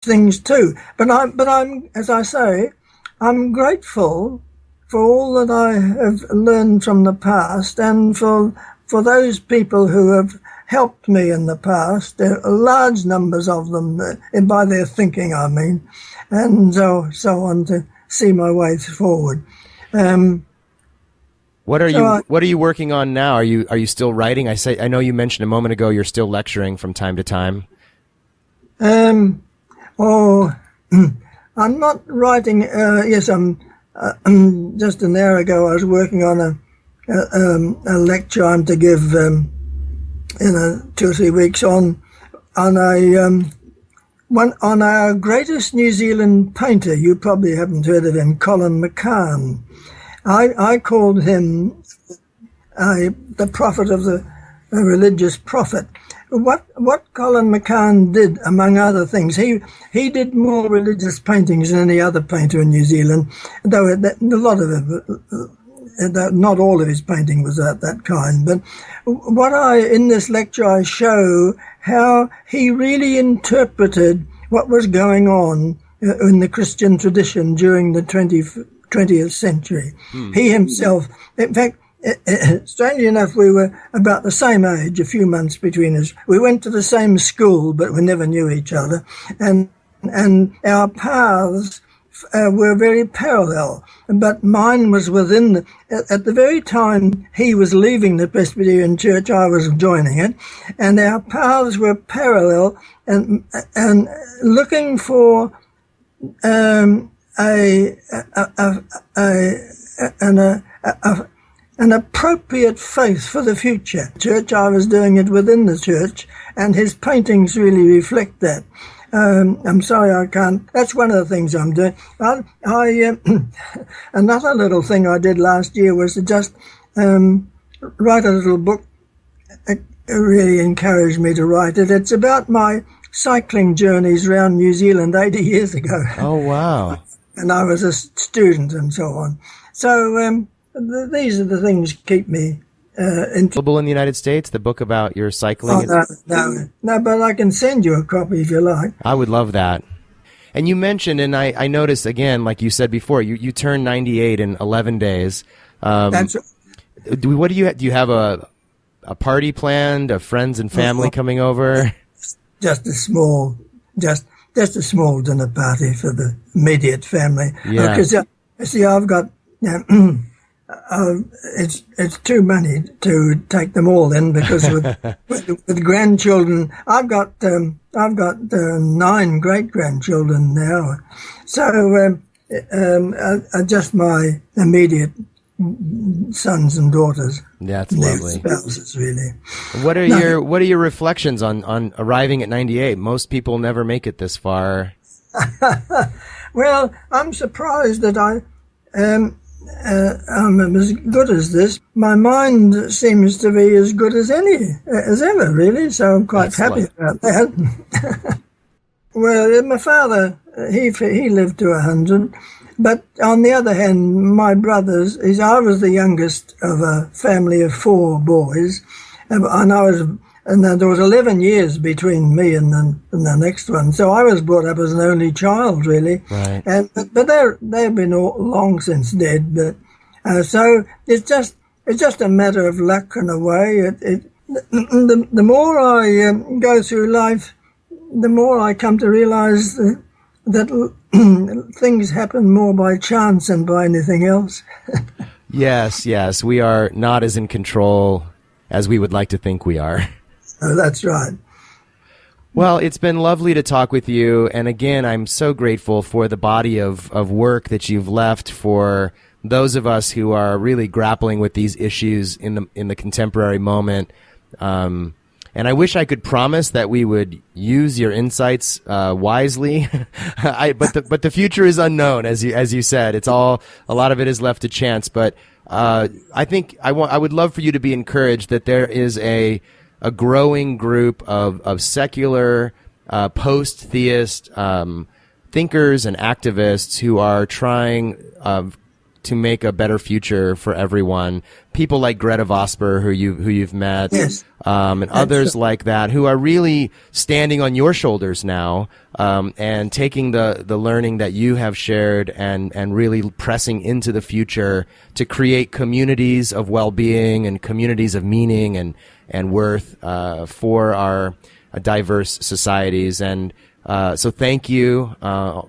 things too. But I'm, as I say, I'm grateful for all that I have learned from the past, and for those people who have helped me in the past. There are large numbers of them, and by their thinking, I mean, and so on, to see my way forward. What are you working on now? Are you still writing? I know you mentioned a moment ago you're still lecturing from time to time. I'm not writing. Yes, I'm. Just an hour ago, I was working on a lecture I'm to give in 2 or 3 weeks on our greatest New Zealand painter. You probably haven't heard of him, Colin McCann. I called him the prophet of the religious prophet. What Colin McCann did, among other things, he did more religious paintings than any other painter in New Zealand, though a lot of it, not all of his painting was that kind. But in this lecture, I show how he really interpreted what was going on in the Christian tradition during the 20th century. He himself, in fact, strangely enough, we were about the same age, a few months between us. We went to the same school, but we never knew each other. And our paths were very parallel. But mine was within at the very time he was leaving the Presbyterian Church, I was joining it. And our paths were parallel, and looking for an appropriate faith for the future. Church, I was doing it within the church, and his paintings really reflect that. I'm sorry I can't. That's one of the things I'm doing. Another little thing I did last year was to just write a little book. It really encouraged me to write it. It's about my cycling journeys around New Zealand 80 years ago. Oh, wow. And I was a student and so on. So these are the things keep me available in the United States, the book about your cycling? No, but I can send you a copy if you like. I would love that. And you mentioned, and I noticed again, like you said before, you turned 98 in 11 days. That's right. Do you have a party planned, of friends and family coming over? Just a small dinner party for the immediate family. Yeah. Because see, I've got it's too many to take them all in, because with grandchildren, I've got 9 great grandchildren now. So just my immediate sons and daughters. That's lovely. Spouses, really. What are your reflections on arriving at 98? Most people never make it this far. Well, I'm surprised that I'm as good as this. My mind seems to be as good as ever, really. So I'm quite happy about that. Well, my father, he lived to 100. But on the other hand, my brothers, I was the youngest of a family of 4 boys, and there was 11 years between me and the next one. So I was brought up as an only child, really. Right. But they've been long since dead. But so it's just a matter of luck in a way. The more I go through life, the more I come to realize that things happen more by chance than by anything else. Yes, we are not as in control as we would like to think we are. Oh, that's right. Well, it's been lovely to talk with you, and again, I'm so grateful for the body of work that you've left for those of us who are really grappling with these issues in the contemporary moment. And I wish I could promise that we would use your insights wisely, but the future is unknown, as you said. It's a lot of it is left to chance. But I think I would love for you to be encouraged that there is a growing group of secular post-theist thinkers and activists who are trying to make a better future for everyone. People like Greta Vosper, who you've met, yes, and others like that, who are really standing on your shoulders now, and taking the learning that you have shared and really pressing into the future to create communities of well-being and communities of meaning and worth for our diverse societies. And so thank you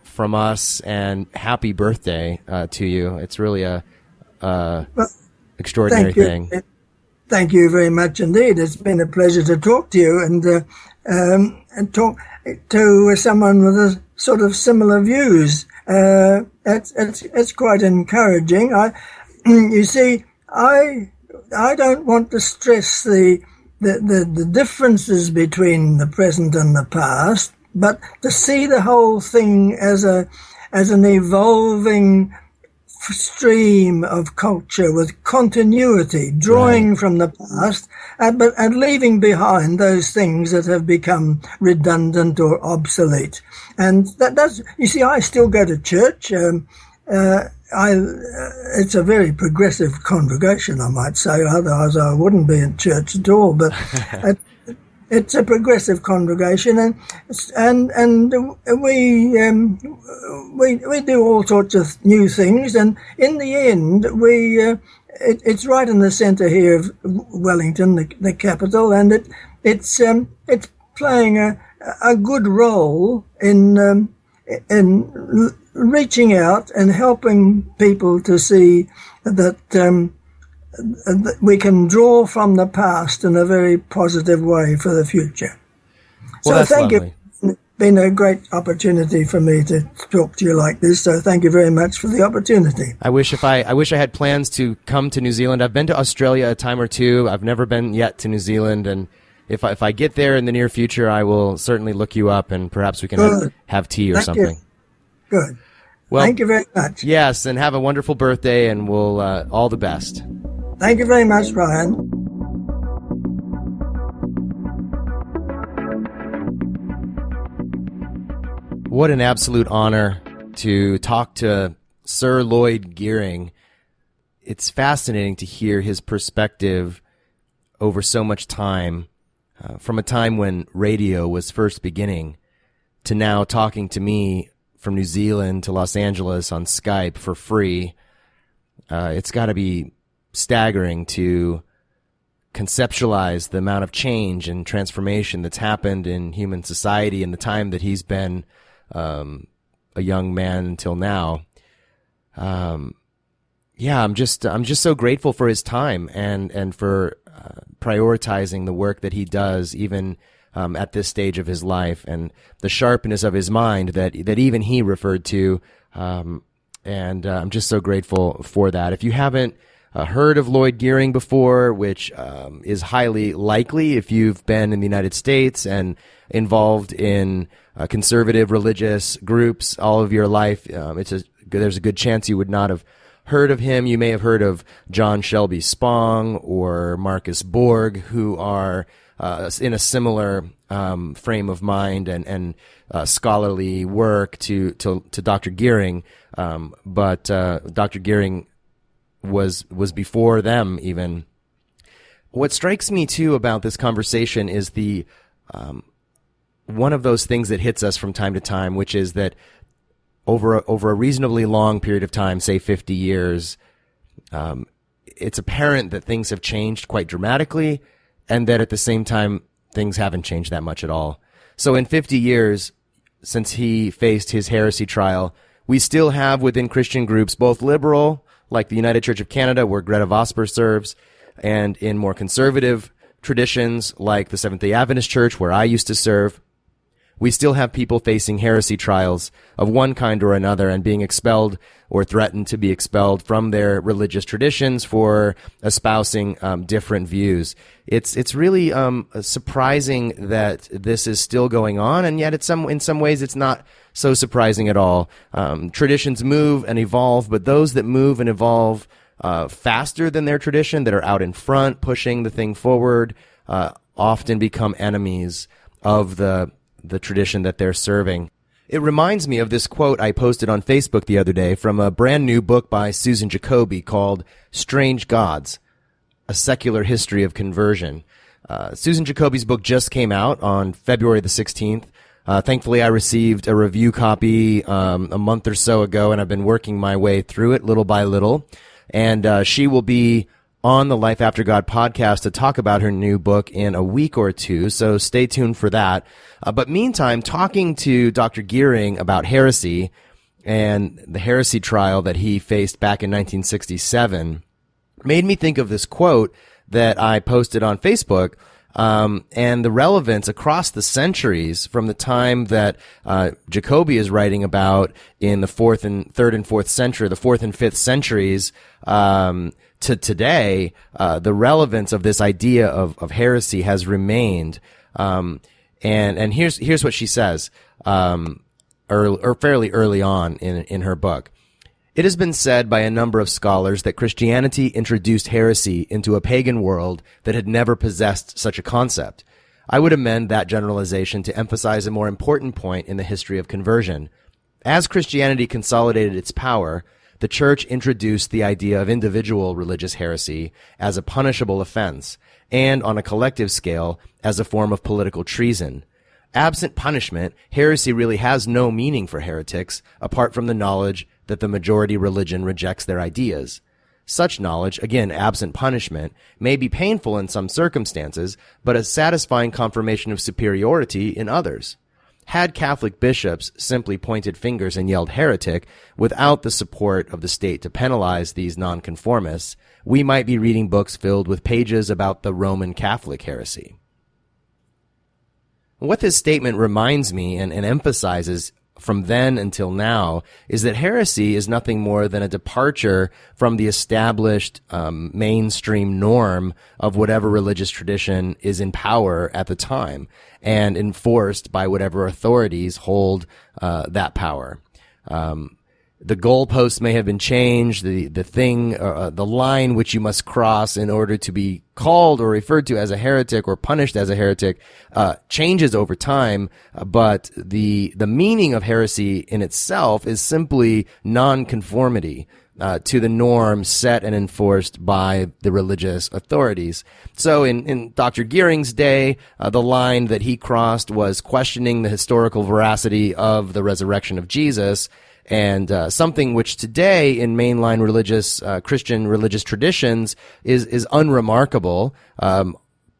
from us, and happy birthday to you. It's really a extraordinary thing. Thank you very much indeed. It's been a pleasure to talk to you and talk to someone with a sort of similar views. It's quite encouraging. You see, I don't want to stress the differences between the present and the past, but to see the whole thing as an evolving stream of culture with continuity, drawing from the past, but leaving behind those things that have become redundant or obsolete. And that's, you see, I still go to church. It's a very progressive congregation, I might say, otherwise I wouldn't be in church at all, but it's a progressive congregation, and we do all sorts of new things, and in the end it's right in the centre here of Wellington, the capital, and it's playing a good role in reaching out and helping people to see that we can draw from the past in a very positive way for the future. Well, so thank lovely. you. It's been a great opportunity for me to talk to you like this. So thank you very much for the opportunity. I wish I had plans to come to New Zealand. I've been to Australia a time or two. I've never been yet to New Zealand, and if I get there in the near future, I will certainly look you up, and perhaps we can have tea or Thank something. You. Good. Well, thank you very much. Yes, and have a wonderful birthday, and we'll all the best. Thank you very much, Brian. What an absolute honor to talk to Sir Lloyd Geering. It's fascinating to hear his perspective over so much time, from a time when radio was first beginning to now talking to me from New Zealand to Los Angeles on Skype for free. It's got to be staggering to conceptualize the amount of change and transformation that's happened in human society in the time that he's been a young man until now. I'm just so grateful for his time and for prioritizing the work that he does, even at this stage of his life, and the sharpness of his mind that even he referred to. And I'm just so grateful for that. If you haven't heard of Lloyd Geering before, which is highly likely if you've been in the United States and involved in conservative religious groups all of your life, there's a good chance you would not have heard of him. You may have heard of John Shelby Spong or Marcus Borg, who are in a similar frame of mind and scholarly work to Dr. Geering, but Dr. Geering was before them even. What strikes me too about this conversation is the one of those things that hits us from time to time, which is that over a reasonably long period of time, say 50 years, it's apparent that things have changed quite dramatically, and that at the same time things haven't changed that much at all. So in 50 years since he faced his heresy trial, we still have within Christian groups, both liberal, like the United Church of Canada, where Greta Vosper serves, and in more conservative traditions, like the Seventh-day Adventist Church, where I used to serve, we still have people facing heresy trials of one kind or another and being expelled or threatened to be expelled from their religious traditions for espousing different views. It's really surprising that this is still going on, and yet in some ways it's not so surprising at all. Traditions move and evolve, but those that move and evolve faster than their tradition, that are out in front, pushing the thing forward, often become enemies of the tradition that they're serving. It reminds me of this quote I posted on Facebook the other day from a brand new book by Susan Jacoby called Strange Gods, A Secular History of Conversion. Susan Jacoby's book just came out on February the 16th. Thankfully, I received a review copy a month or so ago, and I've been working my way through it little by little. And she will be on the Life After God podcast to talk about her new book in a week or two, so stay tuned for that. But meantime, talking to Dr. Geering about heresy and the heresy trial that he faced back in 1967 made me think of this quote that I posted on Facebook, and the relevance across the centuries from the time that Jacoby is writing about in the third and fourth century, the 4th and 5th centuries, to today. The relevance of this idea of heresy has remained. And here's what she says, fairly early on in her book. It has been said by a number of scholars that Christianity introduced heresy into a pagan world that had never possessed such a concept. I would amend that generalization to emphasize a more important point in the history of conversion. As Christianity consolidated its power, the Church introduced the idea of individual religious heresy as a punishable offense, and on a collective scale, as a form of political treason. Absent punishment, heresy really has no meaning for heretics, apart from the knowledge that the majority religion rejects their ideas. Such knowledge, again absent punishment, may be painful in some circumstances, but a satisfying confirmation of superiority in others. Had Catholic bishops simply pointed fingers and yelled heretic without the support of the state to penalize these nonconformists, we might be reading books filled with pages about the Roman Catholic heresy. What this statement reminds me and emphasizes from then until now is that heresy is nothing more than a departure from the established mainstream norm of whatever religious tradition is in power at the time and enforced by whatever authorities hold that power. The goalposts may have been changed. The line which you must cross in order to be called or referred to as a heretic or punished as a heretic, changes over time. But the meaning of heresy in itself is simply nonconformity, to the norm set and enforced by the religious authorities. So in Dr. Gearing's day, the line that he crossed was questioning the historical veracity of the resurrection of Jesus. And something which today in mainline religious Christian religious traditions is unremarkable.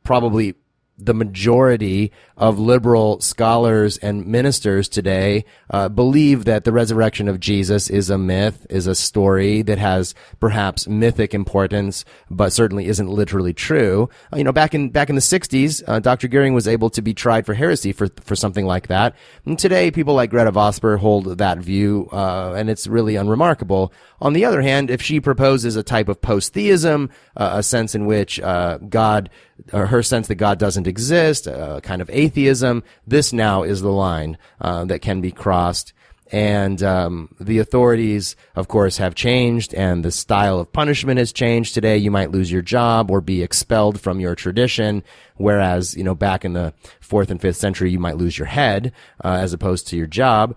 Probably the majority of liberal scholars and ministers today believe that the resurrection of Jesus is a myth, is a story that has perhaps mythic importance, but certainly isn't literally true. Back in the 60s, Dr. Geering was able to be tried for heresy for something like that. And today, people like Greta Vosper hold that view, and it's really unremarkable. On the other hand, if she proposes a type of post-theism, a sense in which her sense that God doesn't exist, a kind of atheism, this now is the line that can be crossed. And the authorities, of course, have changed, and the style of punishment has changed. Today, you might lose your job or be expelled from your tradition, whereas, back in the 4th and 5th century, you might lose your head as opposed to your job.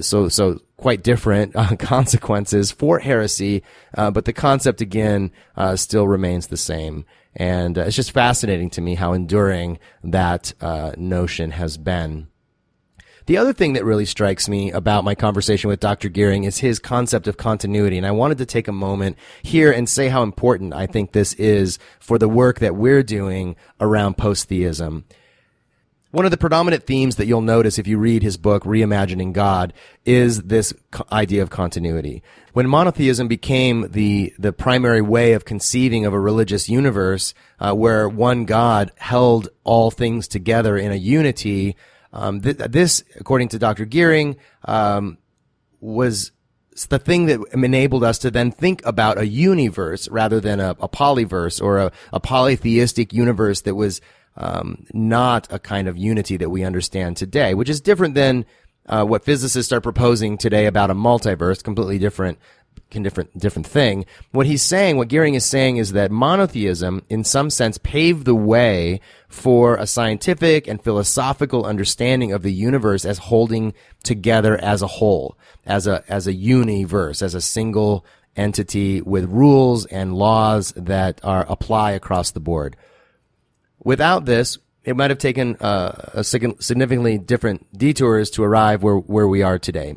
So quite different consequences for heresy, but the concept, again, still remains the same. And it's just fascinating to me how enduring that notion has been. The other thing that really strikes me about my conversation with Dr. Geering is his concept of continuity, and I wanted to take a moment here and say how important I think this is for the work that we're doing around post-theism. One of the predominant themes that you'll notice if you read his book, Reimagining God, is this idea of continuity. When monotheism became the primary way of conceiving of a religious universe, where one God held all things together in a unity, this, according to Dr. Geering, was the thing that enabled us to then think about a universe rather than a polyverse or a polytheistic universe that was not a kind of unity that we understand today, which is different than what physicists are proposing today about a multiverse, completely different different thing. What Geering is saying is that monotheism, in some sense, paved the way for a scientific and philosophical understanding of the universe as holding together as a whole, as a universe, as a single entity with rules and laws that apply across the board. Without this, it might have taken significantly different detours to arrive where we are today.